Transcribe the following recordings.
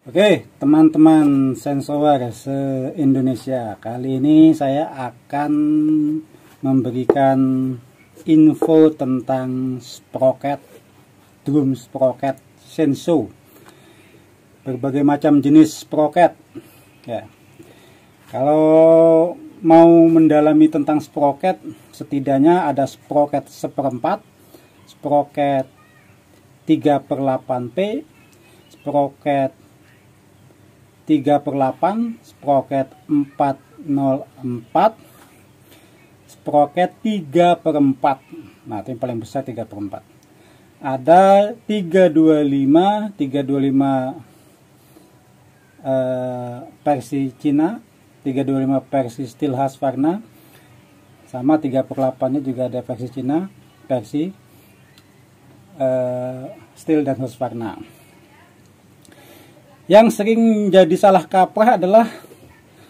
Oke, teman-teman sensower se-Indonesia. Kali ini saya akan memberikan info tentang sprocket, drum sprocket Senso. Berbagai macam jenis sprocket. Ya. Kalau mau mendalami tentang sprocket, setidaknya ada sprocket 1/4, sprocket 3/8P, sprocket 3/8, sprocket 404, sprocket 3/4. Nah, itu yang paling besar 3/4. Ada 325 versi Cina, 325 versi steel Husqvarna, sama 3/8 nya juga ada versi Cina, versi steel dan Husqvarna. Yang sering jadi salah kaprah adalah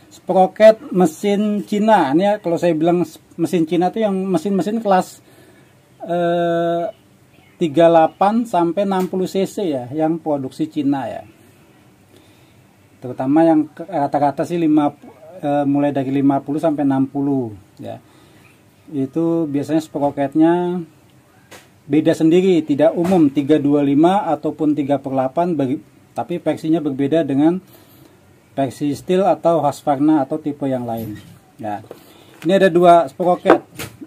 sprocket mesin Cina. Ini ya, kalau saya bilang mesin Cina itu yang mesin-mesin kelas 38 sampai 60 cc ya, yang produksi Cina ya. Terutama yang rata-rata sih mulai dari 50 sampai 60 ya. Itu biasanya sprocketnya beda sendiri, tidak umum 325 ataupun 3/8 tapi versinya berbeda dengan versi steel atau Husqvarna atau tipe yang lain. Ya, ini ada dua sprocket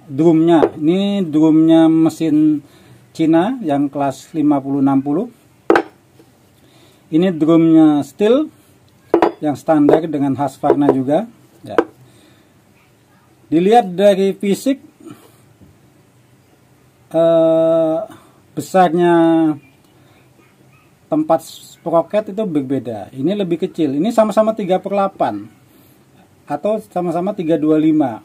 drumnya. Ini drumnya mesin Cina yang kelas 50-60. Ini drumnya steel yang standar dengan Husqvarna juga. Ya. Dilihat dari fisik, besarnya tempat sprocket itu berbeda. Ini lebih kecil. Ini sama-sama 3/8 atau sama-sama 325.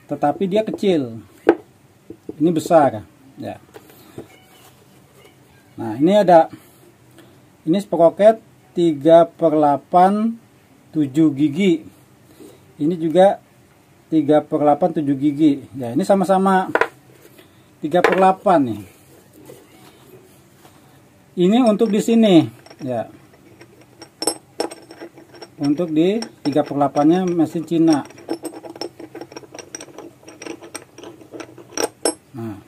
Tetapi dia kecil. Ini besar, ya. Nah, ini sprocket 3/8 7 gigi. Ini juga 3/8 7 gigi. Ya, ini sama-sama 3/8 nih. Ini untuk di sini ya. Untuk di 3/8-nya mesin Cina. Nah,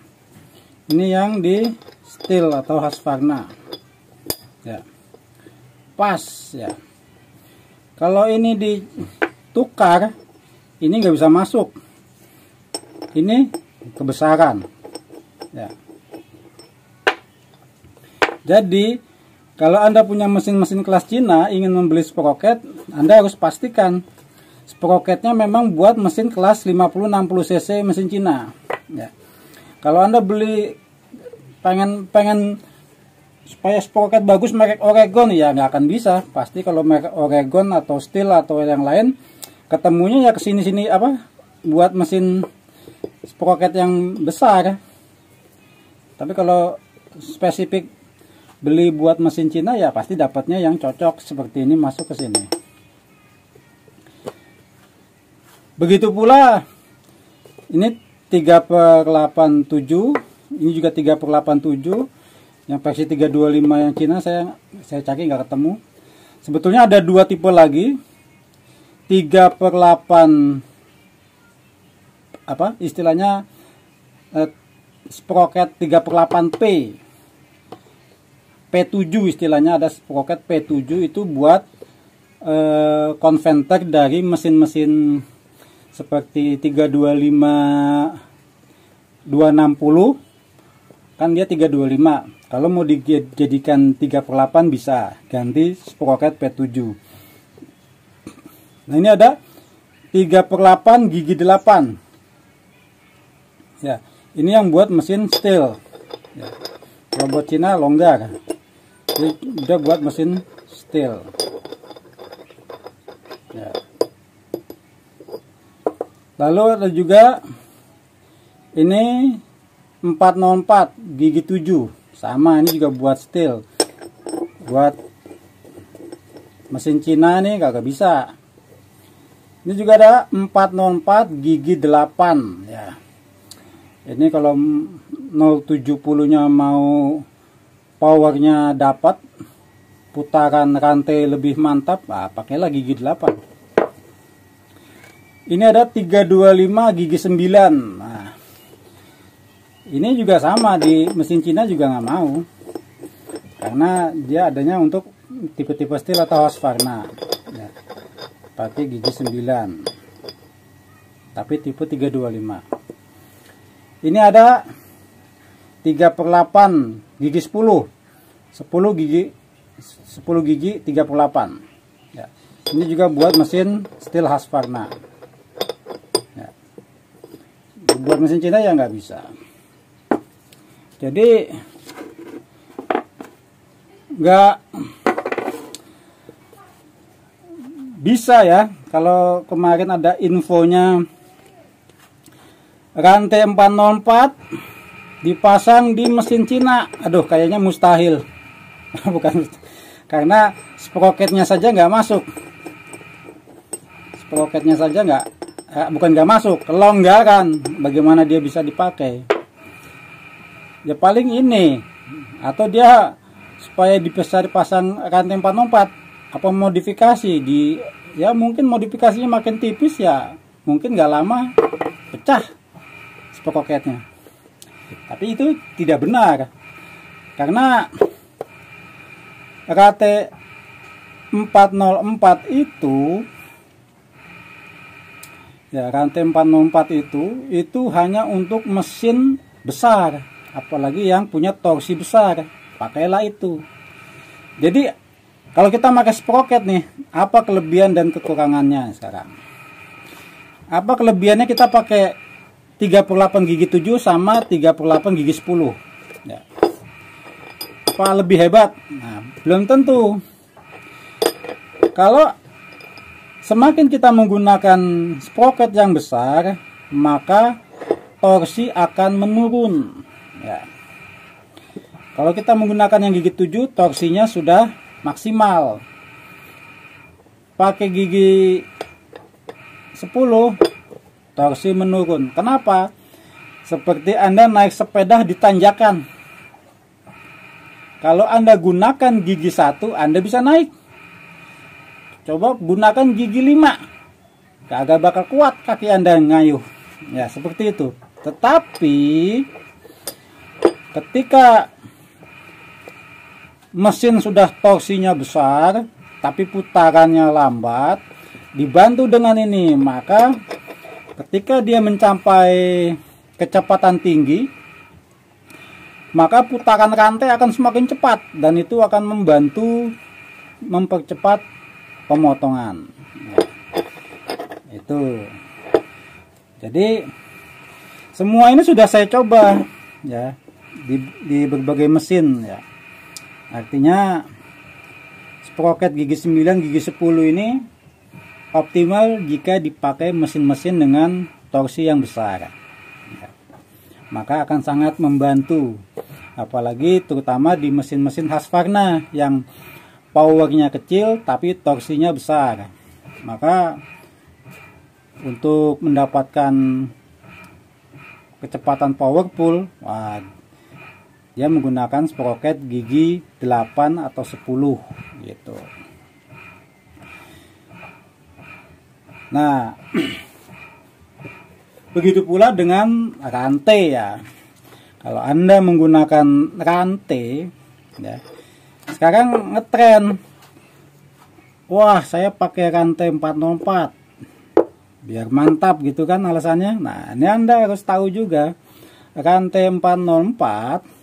ini yang di steel atau Husqvarna. Ya. Pas ya. Kalau ini ditukar, ini nggak bisa masuk. Ini kebesaran. Ya. Jadi, kalau Anda punya mesin-mesin kelas Cina, ingin membeli sprocket, Anda harus pastikan sprocketnya memang buat mesin kelas 50-60 cc mesin Cina. Ya. Kalau Anda beli pengen supaya sprocket bagus merek Oregon, ya nggak akan bisa. Pasti kalau merek Oregon atau steel atau yang lain, ketemunya ya kesini-sini buat mesin sprocket yang besar. Tapi kalau spesifik beli buat mesin Cina, ya pasti dapatnya yang cocok seperti ini, masuk ke sini. Begitu pula ini 3/87, ini juga 3/87. Yang versi 325 yang Cina saya cari nggak ketemu. Sebetulnya ada dua tipe lagi. 3/8 istilahnya sprocket 3/8P. P7 istilahnya, ada sprocket P7 itu buat konverter dari mesin-mesin seperti 325 260, kan dia 325. Kalau mau dijadikan 3/8 bisa ganti sprocket P7. Nah, ini ada 3/8 gigi 8. Ya, ini yang buat mesin steel. Ya. Kalau buat Cina longgar. Ini udah buat mesin steel. Ya. Lalu ada juga ini 404 gigi 7. Sama, ini juga buat steel. Buat mesin Cina nih kagak bisa. Ini juga ada 404 gigi 8 ya. Ini kalau 070-nya mau powernya dapat, putaran rantai lebih mantap, pakailah gigi 8. Ini ada 325 gigi 9. Nah, ini juga sama, di mesin Cina juga nggak mau, karena dia adanya untuk tipe-tipe steel atau Husqvarna ya, pakai gigi 9 tapi tipe 325. Ini ada 3/8 gigi 10 gigi 3/8 ya. Ini juga buat mesin steel Husqvarna ya. Buat mesin Cina ya nggak bisa. Jadi nggak bisa ya, kalau kemarin ada infonya rantai 404 dipasang di mesin Cina, aduh kayaknya mustahil. Bukan, karena sprocketnya saja nggak masuk. Sprocketnya saja bukan nggak masuk, kelonggaran. Bagaimana dia bisa dipakai? Ya paling ini, atau dia supaya bisa dipasang rantai 404, apa modifikasi ya mungkin modifikasinya makin tipis ya, mungkin nggak lama pecah sprocketnya. Tapi itu tidak benar, karena rantai 404 itu ya, rantai 404 itu hanya untuk mesin besar, apalagi yang punya torsi besar, pakailah itu. Jadi kalau kita pakai sprocket nih, apa kelebihan dan kekurangannya sekarang? Apa kelebihannya kita pakai 3/8 gigi 7 sama 3/8 gigi 10 ya. Apa lebih hebat? Nah, belum tentu. Kalau semakin kita menggunakan sprocket yang besar, maka torsi akan menurun ya. Kalau kita menggunakan yang gigi 7, torsinya sudah maksimal. Pakai gigi 10, torsi menurun. Kenapa? Seperti Anda naik sepeda di tanjakan. Kalau Anda gunakan gigi 1, Anda bisa naik. Coba gunakan gigi 5, kagak bakal kuat kaki Anda ngayuh. Ya, seperti itu. Tetapi ketika mesin sudah torsinya besar, tapi putarannya lambat, dibantu dengan ini, maka ketika dia mencapai kecepatan tinggi, maka putaran rantai akan semakin cepat, dan itu akan membantu mempercepat pemotongan. Nah, itu. Jadi semua ini sudah saya coba ya di berbagai mesin ya. Artinya sprocket gigi 9, gigi 10 ini optimal jika dipakai mesin-mesin dengan torsi yang besar. Ya. Maka akan sangat membantu, apalagi terutama di mesin-mesin Husqvarna yang powernya kecil tapi torsinya besar. Maka untuk mendapatkan kecepatan powerful, dia menggunakan sprocket gigi 8 atau 10 gitu. Nah, begitu pula dengan rantai ya. Kalau Anda menggunakan rantai ya, sekarang ngetren, wah saya pakai rantai 404 biar mantap gitu kan alasannya. Nah, ini Anda harus tahu juga, rantai 404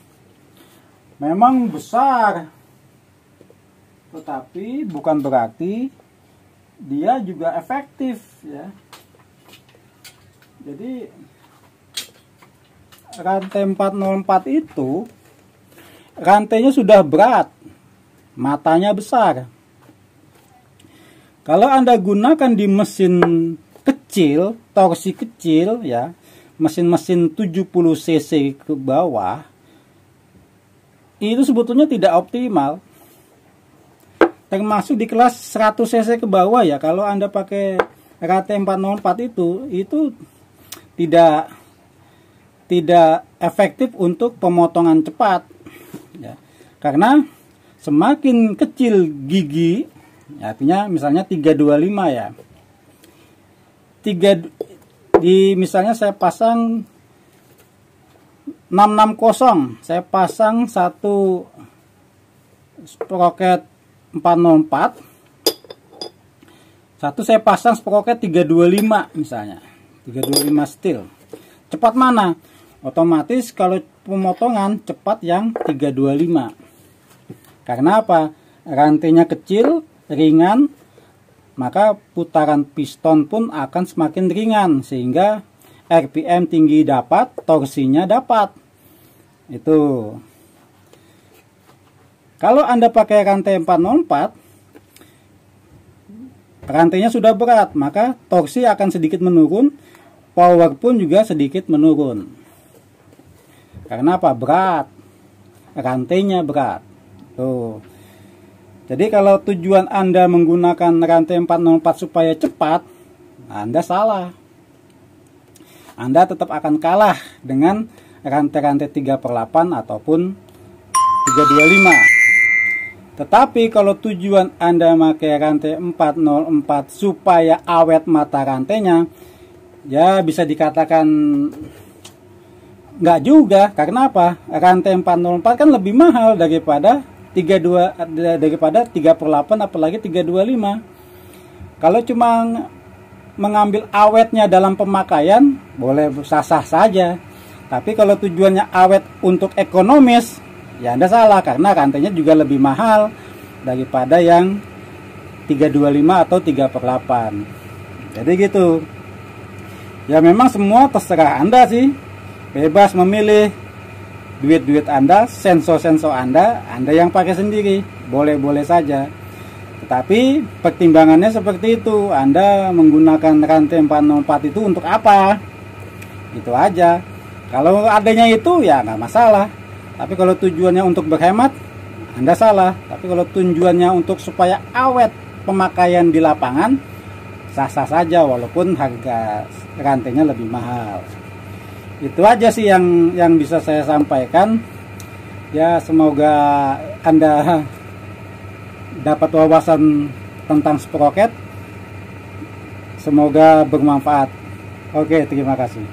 memang besar, tetapi bukan berarti dia juga efektif ya. Jadi rantai 404 itu rantainya sudah berat, matanya besar. Kalau Anda gunakan di mesin kecil, torsi kecil ya, mesin-mesin 70 cc ke bawah, itu sebetulnya tidak optimal. Termasuk di kelas 100 cc ke bawah ya, kalau Anda pakai rantai 404 itu tidak efektif untuk pemotongan cepat ya. Karena semakin kecil gigi, artinya misalnya 325 ya. Misalnya saya pasang 660, saya pasang satu sprocket 404, satu saya pasang sprocket 325 misalnya, 325 steel. Cepat mana? Otomatis kalau pemotongan cepat yang 325. Karena apa? Rantainya kecil, ringan, maka putaran piston pun akan semakin ringan, sehingga RPM tinggi dapat, torsinya dapat. Itu. Kalau Anda pakai rantai 404, rantainya sudah berat, maka torsi akan sedikit menurun, power pun juga sedikit menurun. Karena apa? Berat. Rantainya berat. Tuh. Jadi kalau tujuan Anda menggunakan rantai 404 supaya cepat, Anda salah. Anda tetap akan kalah dengan rantai-rantai 3/8 ataupun 325. Tetapi kalau tujuan Anda pakai rantai 404 supaya awet mata rantainya, ya bisa dikatakan nggak juga. Karena apa? Rantai 404 kan lebih mahal daripada 3/8 apalagi 325. Kalau cuma mengambil awetnya dalam pemakaian, boleh sah-sah saja. Tapi kalau tujuannya awet untuk ekonomis, ya Anda salah, karena rantainya juga lebih mahal daripada yang 325 atau 3/8. Jadi gitu. Ya memang semua terserah Anda sih. Bebas memilih. Duit-duit Anda, sensor-sensor Anda yang pakai sendiri. Boleh-boleh saja. Tetapi pertimbangannya seperti itu. Anda menggunakan rantai 404 itu untuk apa? Itu aja. Kalau adanya itu ya nggak masalah. Tapi kalau tujuannya untuk berhemat, Anda salah. Tapi kalau tujuannya untuk supaya awet pemakaian di lapangan, sah-sah saja walaupun harga rantainya lebih mahal. Itu aja sih yang bisa saya sampaikan. Ya semoga Anda dapat wawasan tentang sprocket. Semoga bermanfaat. Oke, terima kasih.